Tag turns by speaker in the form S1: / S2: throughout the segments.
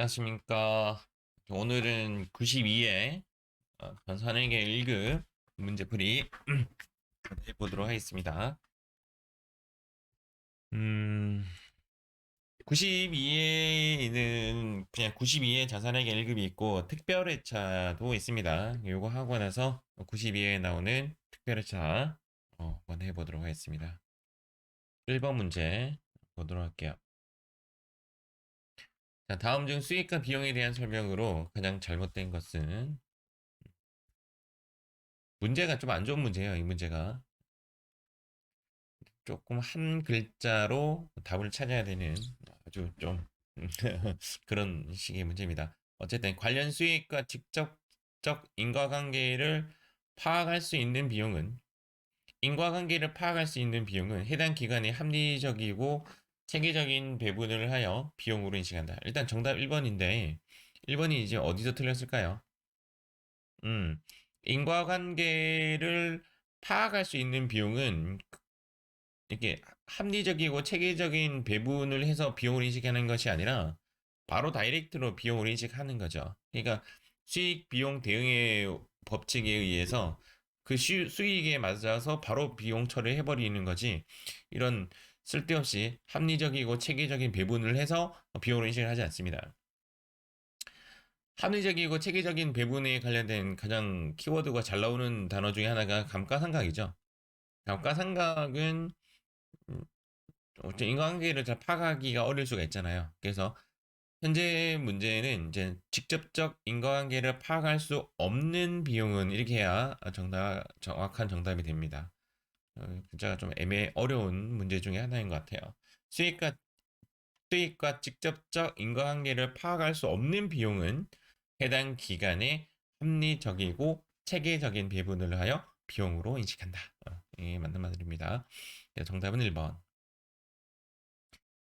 S1: 안녕하십니까. 오늘은 92회 변산회계 1급 문제풀이 해보도록 하겠습니다. 92회에는 그냥 92회 자산회계 1급이 있고 특별회차도 있습니다. 요거 하고 나서 92회에 나오는 특별회차 한번 해보도록 하겠습니다. 1번 문제 보도록 할게요. 자, 다음 중 수익과 비용에 대한 설명으로 가장 잘못된 것은 문제가 좀 안 좋은 문제예요. 이 문제가 조금 한 글자로 답을 찾아야 되는 아주 좀 그런 식의 문제입니다. 어쨌든 관련 수익과 직접적 인과관계를 파악할 수 있는 비용은 인과관계를 파악할 수 있는 비용은 해당 기관의 합리적이고 체계적인 배분을 하여 비용으로 인식한다. 일단 정답 1번인데 1번이 이제 어디서 틀렸을까요? 음, 인과관계를 파악할 수 있는 비용은 이렇게 합리적이고 체계적인 배분을 해서 비용을 인식하는 것이 아니라 바로 다이렉트로 비용을 인식하는 거죠. 그러니까 수익 비용 대응의 법칙에 의해서 그 수익에 맞아서 바로 비용 처리해 버리는 거지. 이런 쓸데없이 합리적이고 체계적인 배분을 해서 비용을 인식을 하지 않습니다. 합리적이고 체계적인 배분에 관련된 가장 키워드가 잘 나오는 단어 중에 하나가 감가상각이죠. 감가상각은 인과관계를 잘 파악하기가 어려울 수가 있잖아요. 그래서 현재 문제는 이제 직접적 인과관계를 파악할 수 없는 비용은 이렇게 해야 정확한 정답이 됩니다. 글자가 좀 어려운 문제 중에 하나인 것 같아요. 수익과 수익과 직접적 인과관계를 파악할 수 없는 비용은 해당 기간의 합리적이고 체계적인 배분을 하여 비용으로 인식한다. 예, 맞는 말입니다. 정답은 1번.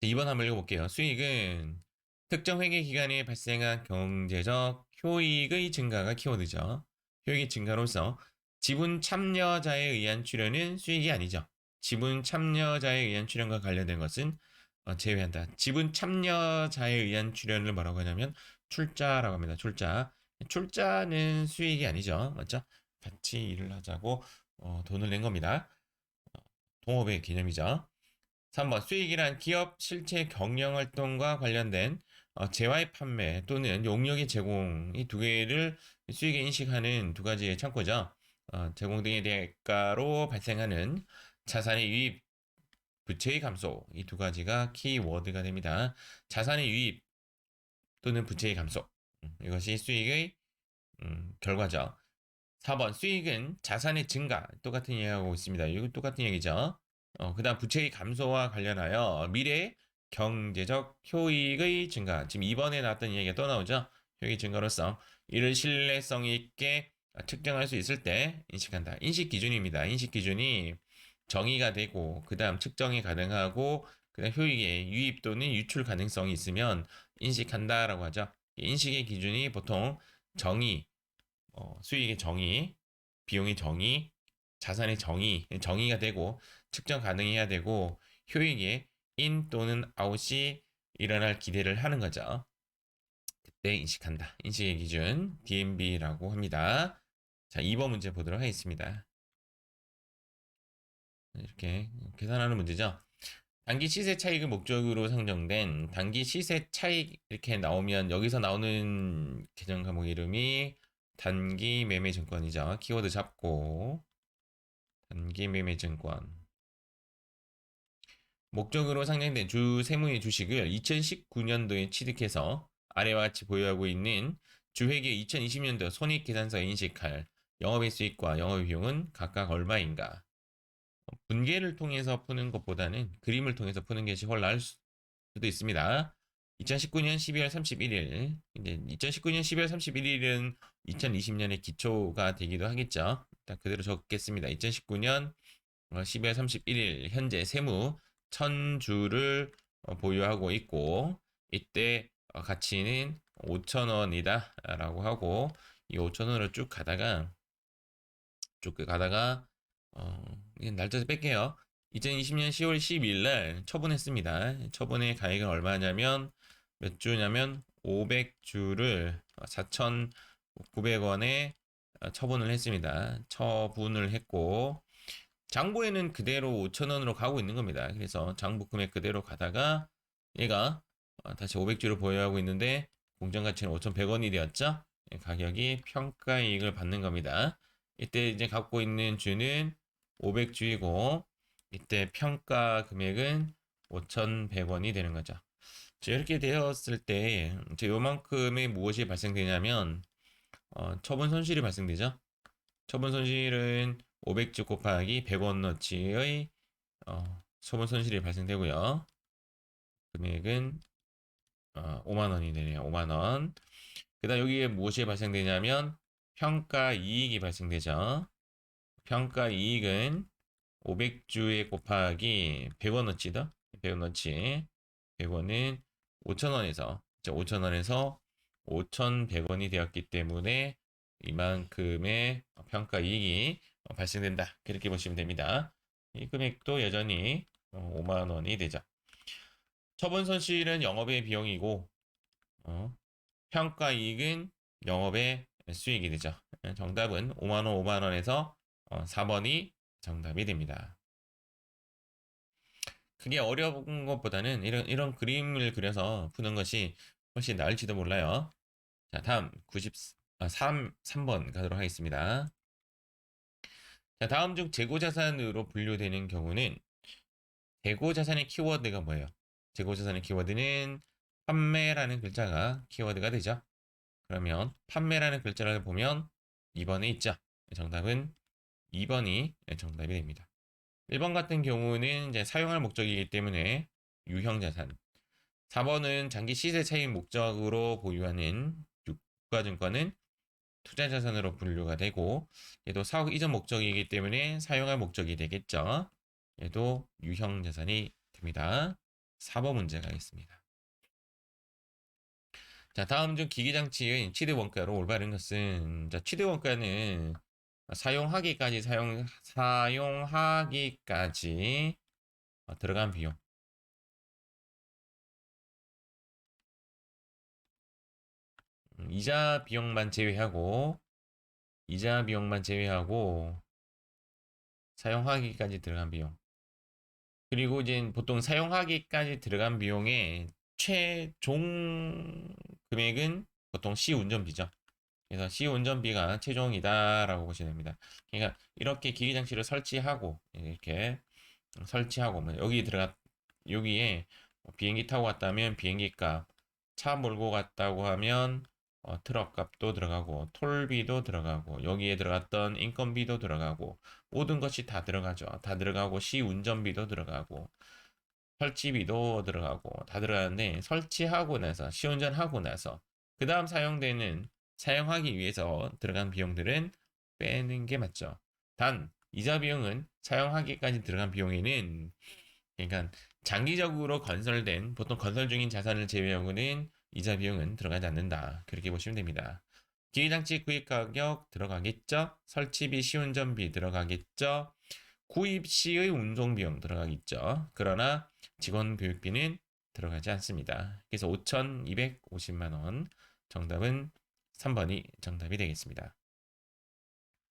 S1: 2번 한번 읽어볼게요. 수익은 특정 회계 기간에 발생한 경제적 효익의 증가가 키워드죠. 효익의 증가로서 지분 참여자에 의한 출연은 수익이 아니죠. 지분 참여자에 의한 출연과 관련된 것은 제외한다. 지분 참여자에 의한 출연을 뭐라고 하냐면 출자라고 합니다. 출자. 출자는 수익이 아니죠. 맞죠? 같이 일을 하자고 돈을 낸 겁니다. 동업의 개념이죠. 3번 수익이란 기업 실체 경영 활동과 관련된 재화의 판매 또는 용역의 제공 이 두 개를 수익에 인식하는 두 가지의 창구죠. 제공 등의 대가로 발생하는 자산의 유입, 부채의 감소 이 두 가지가 키워드가 됩니다. 자산의 유입 또는 부채의 감소 이것이 수익의 결과죠. 4번 수익은 자산의 증가 똑같은 얘기하고 있습니다. 이거 똑같은 얘기죠. 그다음 부채의 감소와 관련하여 미래 경제적 효익의 증가. 지금 이번에 나왔던 얘기가 또 나오죠. 효익 증가로서 이를 신뢰성 있게 측정할 수 있을 때 인식한다. 인식 기준입니다. 인식 기준이 정의가 되고 그다음 측정이 가능하고 그다음 효익의 유입 또는 유출 가능성이 있으면 인식한다라고 하죠. 인식의 기준이 보통 정의, 수익의 정의, 비용의 정의, 자산의 정의가 되고 측정 가능해야 되고 효익의 인 또는 아웃이 일어날 기대를 하는 거죠. 그때 인식한다. 인식의 기준 DMB라고 합니다. 자, 2번 문제 보도록 하겠습니다. 이렇게 계산하는 문제죠. 단기 시세 차익을 목적으로 상정된 단기 시세 차익 이렇게 나오면 여기서 나오는 계정 과목 이름이 단기 매매 증권이죠. 키워드 잡고 단기 매매 증권 목적으로 상장된 주 세무의 주식을 2019년도에 취득해서 아래와 같이 보유하고 있는 주회계 2020년도 손익계산서에 인식할 영업의 수익과 영업의 비용은 각각 얼마인가? 분계를 통해서 푸는 것보다는 그림을 통해서 푸는 것이 훨 나을 수도 있습니다. 2019년 12월 31일, 이제 2019년 12월 31일은 2020년의 기초가 되기도 하겠죠. 일단 그대로 적겠습니다. 2019년 12월 31일 현재 세무 1000주를 보유하고 있고 이때 가치는 5,000원이다 라고 하고 이 5,000원을 쭉 가다가 날짜 뺄게요. 2020년 10월 12일 날 처분했습니다. 처분의 가액은 얼마냐면 몇 주냐면 500주를 4,900원에 처분을 했습니다. 처분을 했고 장부에는 그대로 5,000원으로 가고 있는 겁니다. 그래서 장부 금액 그대로 가다가 얘가 다시 500주를 보유하고 있는데 공정가치는 5,100원이 되었죠. 가격이 평가이익을 받는 겁니다. 이때 이제 갖고 있는 주는 500주이고 이때 평가 금액은 5,100원이 되는 거죠. 이렇게 되었을 때 이제 요만큼의 무엇이 발생되냐면 처분 손실이 발생되죠. 처분 손실은 500주 곱하기 100원어치의 처분 손실이 발생되고요. 금액은 5만 원이 되네요. 5만 원. 그다음 여기에 무엇이 발생되냐면 평가 이익이 발생되죠. 평가 이익은 500주에 곱하기 100원어치다. 100원어치. 100원은 5,000원에서 5,000원에서 5,100원이 되었기 때문에 이만큼의 평가 이익이 발생된다. 그렇게 보시면 됩니다. 이 금액도 여전히 5만 원이 되죠. 처분 손실은 영업의 비용이고 평가 이익은 영업의 수익이 되죠. 정답은 5만 원, 5만 원에서 4번이 정답이 됩니다. 그게 어려운 것보다는 이런 그림을 그려서 푸는 것이 훨씬 나을지도 몰라요. 자, 다음 3번 가도록 하겠습니다. 자, 다음 중 재고자산으로 분류되는 경우는 재고자산의 키워드가 뭐예요? 재고자산의 키워드는 판매라는 글자가 키워드가 되죠. 그러면 판매라는 글자를 보면 2번에 있죠. 정답은 2번이 정답이 됩니다. 1번 같은 경우는 이제 사용할 목적이기 때문에 유형자산. 4번은 장기 시세 차익 목적으로 보유하는 유가증권은 투자자산으로 분류가 되고 얘도 사업 이전 목적이기 때문에 사용할 목적이 되겠죠. 얘도 유형자산이 됩니다. 4번 문제 가겠습니다. 자, 다음 중 기기장치의 취득원가로 올바른 것은 자, 취득원가는 사용하기까지 들어간 비용. 이자 비용만 제외하고 사용하기까지 들어간 비용. 그리고 이제 보통 사용하기까지 들어간 비용의 최종 금액은 보통 시운전비죠. 그래서 시운전비가 최종이다라고 보시면 됩니다. 그러니까 이렇게 기기장치를 설치하고 이렇게 설치하고 뭐 여기에 비행기 타고 갔다면 비행기 값, 차 몰고 갔다고 하면 트럭 값도 들어가고 톨비도 들어가고 여기에 들어갔던 인건비도 들어가고 모든 것이 다 들어가죠. 다 들어가고 시운전비도 들어가고 설치비도 들어가고 다 들어가는데 설치하고 나서 시운전하고 나서 그 다음 사용하기 위해서 들어간 비용들은 빼는 게 맞죠. 단 이자 비용은 사용하기까지 들어간 비용에는 그러니까 장기적으로 건설된 보통 건설 중인 자산을 제외하고는 이자 비용은 들어가지 않는다. 그렇게 보시면 됩니다. 기계장치 구입 가격 들어가겠죠? 설치비, 시운전비 들어가겠죠? 구입 시의 운송 비용 들어가겠죠? 그러나 직원 교육비는 들어가지 않습니다. 그래서 5,250만 원. 정답은 3번이 정답이 되겠습니다.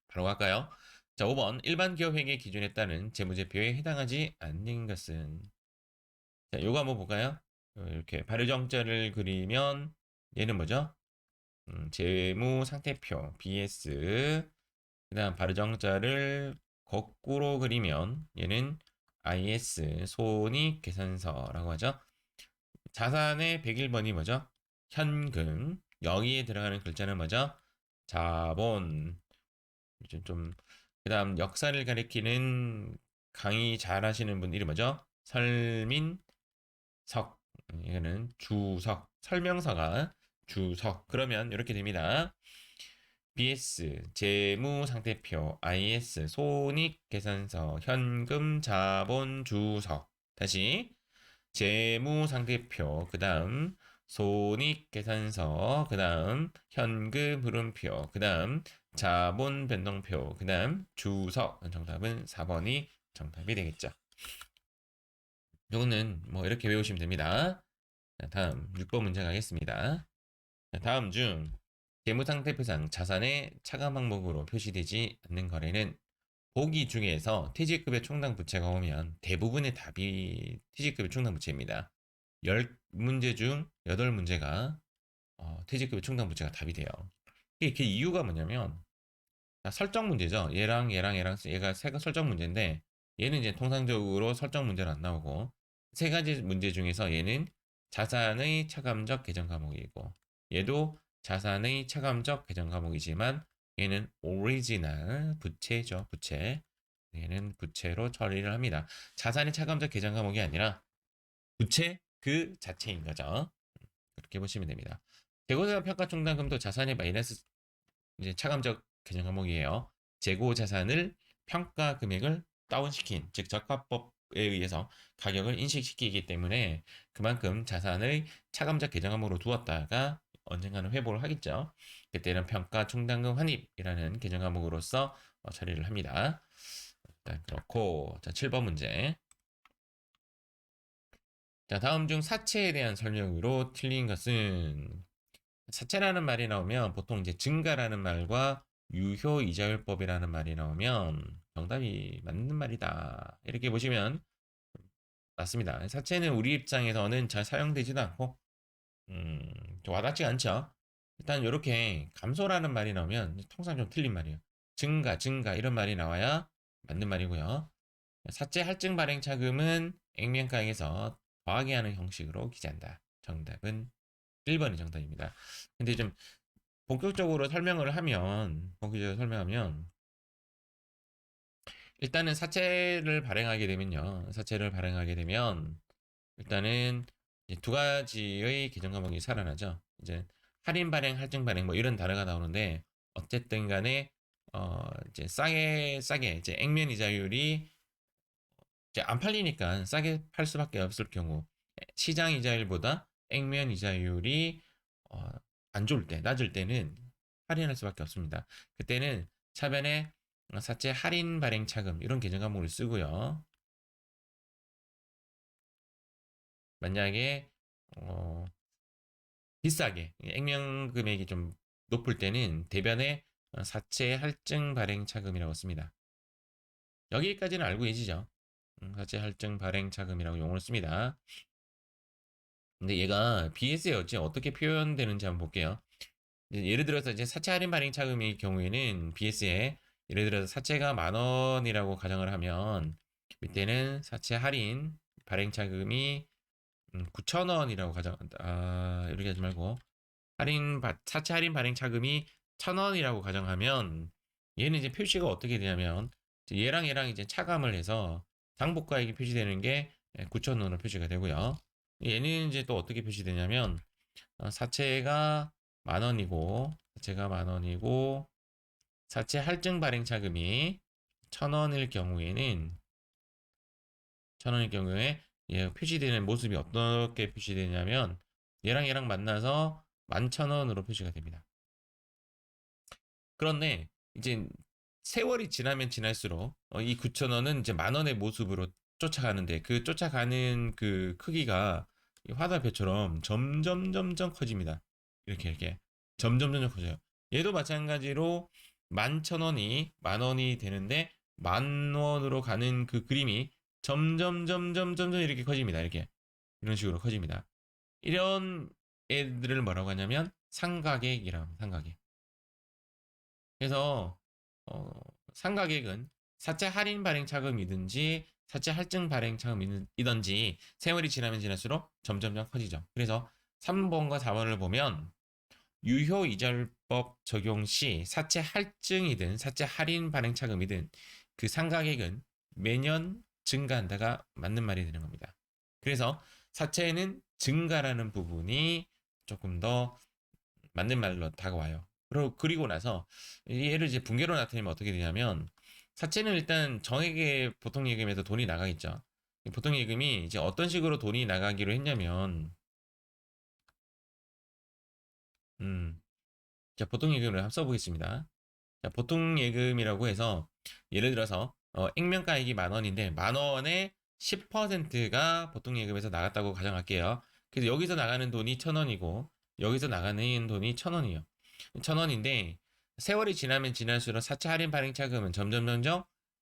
S1: 바로 갈까요? 자, 5번 일반 기업 회계 기준에 따른 재무제표에 해당하지 않는 것은 자, 요거 한번 볼까요? 이렇게 발효정자를 그리면 얘는 뭐죠? 재무상태표 BS 그다음 발효정자를 거꾸로 그리면 얘는 IS 손익계산서라고 하죠. 자산의 101번이 뭐죠? 현금 여기에 들어가는 글자는 뭐죠? 자본 좀 그다음 역사를 가리키는 강의 잘 하시는 분 이름 뭐죠? 설민석 이거는 주석 설명서가 주석 그러면 이렇게 됩니다. BS 재무상태표 IS 손익계산서 현금 자본 주석 다시 재무상태표 그 다음 손익계산서 그 다음 현금 흐름표 그 다음 자본 변동표 그 다음 주석 정답은 4번이 정답이 되겠죠. 요거는 뭐 이렇게 외우시면 됩니다. 자, 다음 6번 문제 가겠습니다. 다음 중 재무상태표상 자산의 차감 항목으로 표시되지 않는 거래는 보기 중에서 퇴직급의 총당 부채가 오면 대부분의 답이 퇴직급의 총당 부채입니다. 10문제 중 8문제가 퇴직급의 총당 부채가 답이 돼요. 이게 그 이유가 뭐냐면 설정 문제죠. 얘랑 얘가 세 설정 문제인데 얘는 이제 통상적으로 설정 문제는 안 나오고 세 가지 문제 중에서 얘는 자산의 차감적 계정 과목이고 얘도 자산의 차감적 계정 과목이지만 얘는 오리지널 부채죠. 부채. 얘는 부채로 처리를 합니다. 자산의 차감적 계정 과목이 아니라 부채 그 자체인 거죠. 그렇게 보시면 됩니다. 재고자산 평가 충당금도 자산의 마이너스 이제 차감적 개념 과목이에요. 재고 자산을 평가 금액을 다운시킨, 즉 적합법에 의해서 가격을 인식시키기 때문에 그만큼 자산의 차감적 계정 과목으로 두었다가 언젠가는 회복을 하겠죠. 그때는 평가 충당금 환입이라는 계정 과목으로서 처리를 합니다. 일단 그렇고, 자, 7번 문제. 자, 다음 중 사채에 대한 설명으로 틀린 것은 사채라는 말이 나오면 보통 이제 증가라는 말과 유효 이자율법이라는 말이 나오면 정답이 맞는 말이다. 이렇게 보시면 맞습니다. 사채는 우리 입장에서는 잘 사용되지도 않고 좀 와닿지 않죠. 일단 이렇게 감소라는 말이 나오면 통상 좀 틀린 말이에요. 증가 이런 말이 나와야 맞는 말이고요. 사채 할증 발행 차금은 액면가액에서 더하기 하는 형식으로 기재한다. 정답은 1번이 정답입니다. 근데 좀 본격적으로 설명하면 일단은 사채를 발행하게 되면 일단은 이제 두 가지의 계정 과목이 살아나죠. 이제 할인 발행, 할증 발행 뭐 이런 단어가 나오는데 어쨌든 간에 이제 싸게 이제 액면 이자율이 이제 안 팔리니까 싸게 팔 수밖에 없을 경우 시장 이자율보다 액면 이자율이 어, 안 좋을 때, 낮을 때는 할인할 수밖에 없습니다. 그때는 차변에 사채 할인 발행 차금 이런 계정 과목을 쓰고요. 만약에 어, 비싸게 액면 금액이 좀 높을 때는 대변에 사채 할증 발행 차금이라고 씁니다. 여기까지는 알고 계시죠? 사채 할증 발행 차금이라고 용어를 씁니다. 근데 얘가 BS에 어떻게 표현되는지 한번 볼게요. 예를 들어서 이제 사채 할인 발행 차금의 경우에는 BS에 예를 들어서 사채가 10,000원이라고 가정을 하면 이때는 사채 할인 발행 차금이 9,000원이라고 이렇게 하지 말고 사채 할인 발행 차금이 1,000원이라고 가정하면 얘는 이제 표시가 어떻게 되냐면 얘랑 이제 차감을 해서 상복가액이 표시되는 게 9,000원으로 표시가 되고요. 얘는 이제 또 어떻게 표시되냐면 사채가 만 원이고 사채 할증 발행 차금이 1,000원일 경우에는 표시되는 모습이 어떻게 표시되냐면 얘랑 만나서 11,000원으로 표시가 됩니다. 그런데 이제 세월이 지나면 지날수록 이 9,000원은 이제 만 원의 모습으로 쫓아가는데 그 쫓아가는 그 크기가 화살표처럼 점점 커집니다. 이렇게 점점 커져요. 얘도 마찬가지로 11,000원이 만 원이 되는데 만 원으로 가는 그 그림이 점점 이렇게 커집니다. 이렇게 이런 식으로 커집니다. 이런 애들을 뭐라고 하냐면 상가객이라고 상가객. 그래서 어, 상가객은 사채 할인 발행 차금이든지 사채 할증 발행 차금이든지 세월이 지나면 지날수록 점점 커지죠. 그래서 3번과 4번을 보면 유효 이자율법 적용 시 사채 할증이든 사채 할인 발행 차금이든 그 상가액은 매년 증가한다가 맞는 말이 되는 겁니다. 그래서 사채에는 증가라는 부분이 조금 더 맞는 말로 다가와요. 그리고 나서 얘를 이제 분계로 나타내면 어떻게 되냐면 사채는 일단 정액의 보통예금에서 돈이 나가겠죠. 보통예금이 이제 어떤 식으로 돈이 나가기로 했냐면 음, 자, 보통예금을 한번 써보겠습니다. 자, 보통예금이라고 해서 예를 들어서 액면가액이 만 원인데 만 원에 10%가 보통예금에서 나갔다고 가정할게요. 그래서 여기서 나가는 돈이 1,000원이고 여기서 나가는 돈이 1,000원이에요. 1,000원인데 세월이 지나면 지날수록 사채 할인 발행 차금은 점점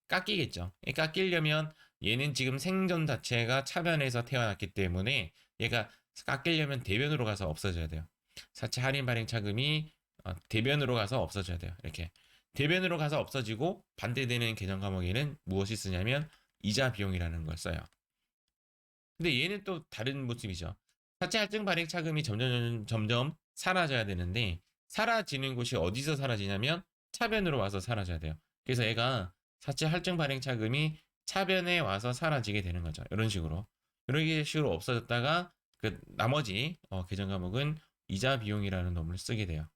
S1: 깎이겠죠. 깎이려면 얘는 지금 생존 자체가 차변에서 태어났기 때문에 얘가 깎이려면 대변으로 가서 없어져야 돼요. 사채 할인 발행 차금이 대변으로 가서 없어져야 돼요. 이렇게 대변으로 가서 없어지고 반대되는 계정 과목에는 무엇이 쓰냐면 이자 비용이라는 걸 써요. 근데 얘는 또 다른 모습이죠. 사채 할증 발행 차금이 점점 사라져야 되는데 사라지는 곳이 어디서 사라지냐면 차변으로 와서 사라져야 돼요. 그래서 얘가 사채 할증 발행 차금이 차변에 와서 사라지게 되는 거죠. 이런 식으로. 이런 식으로 없어졌다가 그 나머지 계정 과목은 이자 비용이라는 놈을 쓰게 돼요.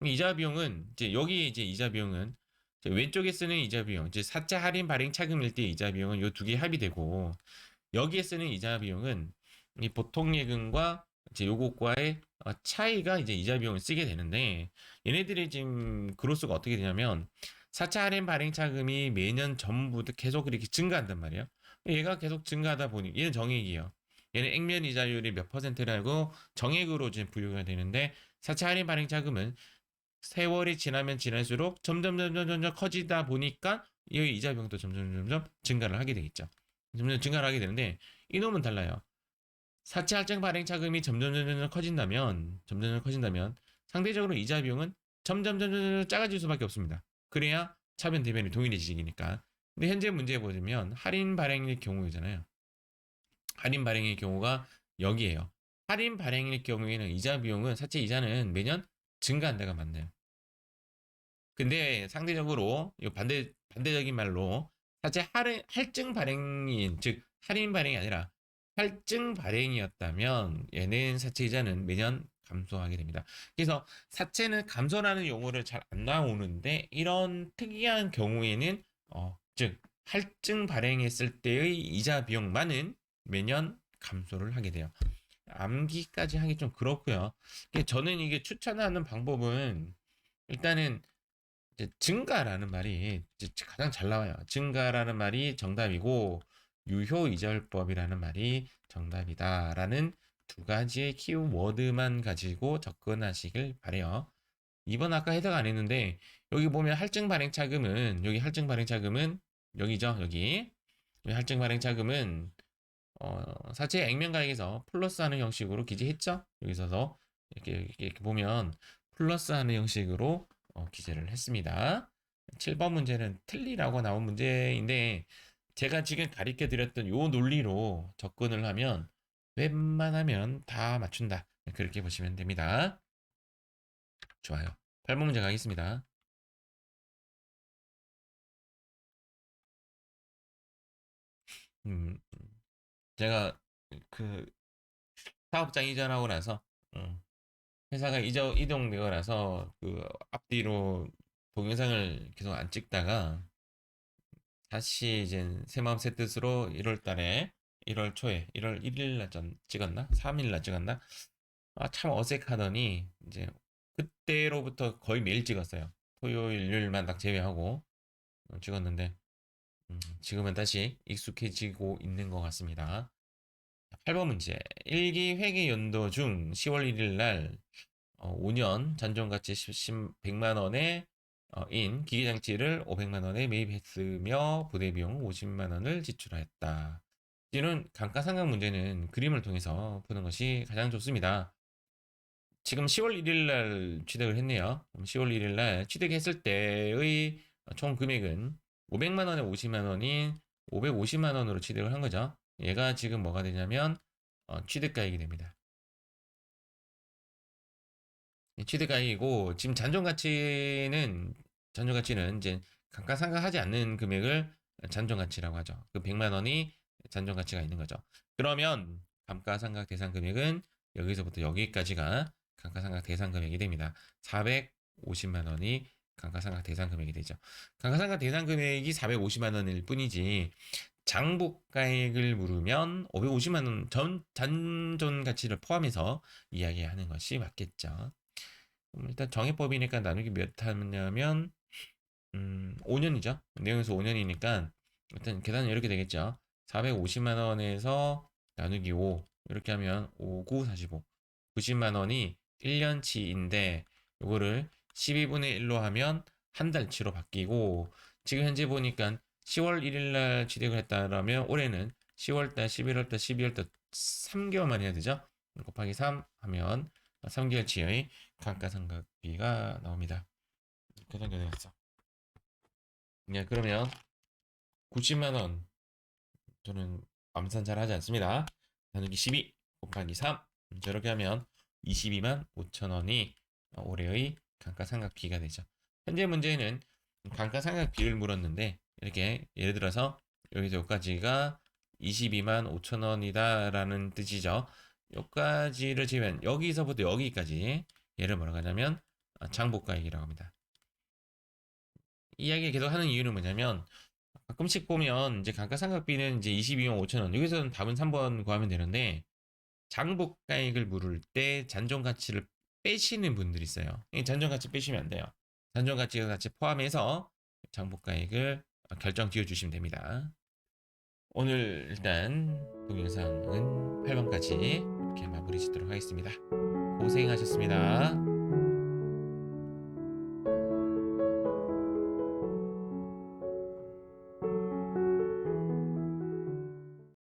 S1: 이자 비용은 이제 여기 이제 이자 비용은 왼쪽에 쓰는 이자 비용, 이제 사채 할인 발행 차금일 때 이자 비용은 이 두 개 합의되고 여기에 쓰는 이자 비용은 이 보통 예금과 이제 요것과의 차이가 이제 이자 비용을 쓰게 되는데 얘네들이 지금 그로스가 어떻게 되냐면 4차 할인 발행 차금이 매년 전부터 계속 이렇게 증가한단 말이에요. 얘가 계속 증가하다 보니 얘는 정액이에요. 얘는 액면 이자율이 몇 퍼센트라고 정액으로 지금 부여가 되는데 4차 할인 발행 차금은 세월이 지나면 지날수록 점점 커지다 보니까 이 이자 비용도 점점 증가를 하게 되겠죠. 점점 증가를 하게 되는데 이놈은 달라요. 사채 할증 발행 차금이 점점 커진다면 상대적으로 이자 비용은 점점 작아질 수밖에 없습니다. 그래야 차변 대변이 동일해지니까. 근데 현재 문제 보시면 할인 발행일 경우잖아요. 할인 발행일 경우가 여기에요. 할인 발행일 경우에는 이자 비용은 사채 이자는 매년 증가한다가 맞나요? 근데 상대적으로 이 반대적인 말로 사실 할증 발행인 즉 할인 발행이 아니라 할증 발행이었다면 얘는 사채 이자는 매년 감소하게 됩니다. 그래서 사채는 감소라는 용어를 잘 안 나오는데 이런 특이한 경우에는 즉 할증 발행했을 때의 이자 비용만은 매년 감소를 하게 돼요. 암기까지 하기 좀 그렇고요. 저는 이게 추천하는 방법은 일단은 이제 증가라는 말이 가장 잘 나와요. 증가라는 말이 정답이고 유효이자율법이라는 말이 정답이다라는 두 가지의 키워드만 가지고 접근하시길 바래요. 이번 아까 해석 안 했는데 여기 보면 할증 발행 차금은 여기 할증 발행 차금은 여기죠. 여기 할증 발행 차금은 사채 액면 가액에서 플러스하는 형식으로 기재했죠. 여기서 이렇게 보면 플러스하는 형식으로 기재를 했습니다. 7번 문제는 틀리라고 나온 문제인데 제가 지금 가르쳐 드렸던 요 논리로 접근을 하면 웬만하면 다 맞춘다. 그렇게 보시면 됩니다. 좋아요. 8번 문제 가겠습니다. 음, 제가 그 사업장 이전하고 나서 회사가 이동되고 나서 그 앞뒤로 동영상을 계속 안 찍다가 다시 이제 새 마음 새 뜻으로 1월 달에 1월 초에 1월 1일 날 찍었나? 3일 날 찍었나? 참 어색하더니 이제 그때로부터 거의 매일 찍었어요. 토요일, 일요일만 딱 제외하고 찍었는데 지금은 다시 익숙해지고 있는 것 같습니다. 8번 문제. 1기 회계 연도 중 10월 1일 날 5년 잔존가치 100만 원의 인 기계장치를 500만 원에 매입했으며 부대비용 50만 원을 지출하였다. 이는 감가상각 문제는 그림을 통해서 푸는 것이 가장 좋습니다. 지금 10월 1일 날 취득을 했네요. 10월 1일 날 취득했을 때의 총 금액은 500만 원에 50만 원인 550만 원으로 취득을 한 거죠. 얘가 지금 뭐가 되냐면 취득가액이 됩니다. 취득가액이고 지금 잔존가치는 이제 감가상각하지 않는 금액을 잔존가치라고 하죠. 그 100만 원이 잔존가치가 있는 거죠. 그러면 감가상각 대상 금액은 여기서부터 여기까지가 감가상각 대상 금액이 됩니다. 450만 원이 감가상각 대상 금액이 되죠. 감가상각 대상 금액이 450만 원일 뿐이지 장부가액을 물으면 550만 원 전 잔존 가치를 포함해서 이야기하는 것이 맞겠죠. 일단 정해법이니까 나누기 몇 하냐면 5년이죠. 내용에서 5년이니까 일단 계산은 이렇게 되겠죠. 450만 원에서 나누기 5 이렇게 하면 5, 9, 45 90만 원이 1년치인데 요거를 12분의 1로 하면 한 달치로 바뀌고 지금 현재 보니까 10월 1일 날 취득을 했다라면 올해는 10월달, 11월달, 12월달 3개월만 해야 되죠. 곱하기 3 하면 3개월치의 감가상각비가 나옵니다. 계산 결정했어. 네, 그러면 90만 원 저는 암산 잘 하지 않습니다. 나누기 12 곱하기 3 저렇게 하면 22만 5천 원이 올해의 감가상각비가 되죠. 현재 문제는 감가상각비를 물었는데 이렇게 예를 들어서 여기서 여기까지가 22만 5천 원이다 라는 뜻이죠. 여기까지를 지면 여기서부터 여기까지 얘를 뭐라고 하냐면 장부가액이라고 합니다. 이야기를 계속 하는 이유는 뭐냐면 가끔씩 보면 이제 감가상각비는 이제 22만 5천 원 여기서는 답은 3번 구하면 되는데 장부가액을 물을 때 잔존가치를 빼시는 분들이 있어요. 이 잔존가치 빼시면 안 돼요. 잔존가치가 같이 포함해서 장부가액을 결정 지어 주시면 됩니다. 오늘 일단 동영상은 8번까지 이렇게 마무리 짓도록 하겠습니다. 고생하셨습니다.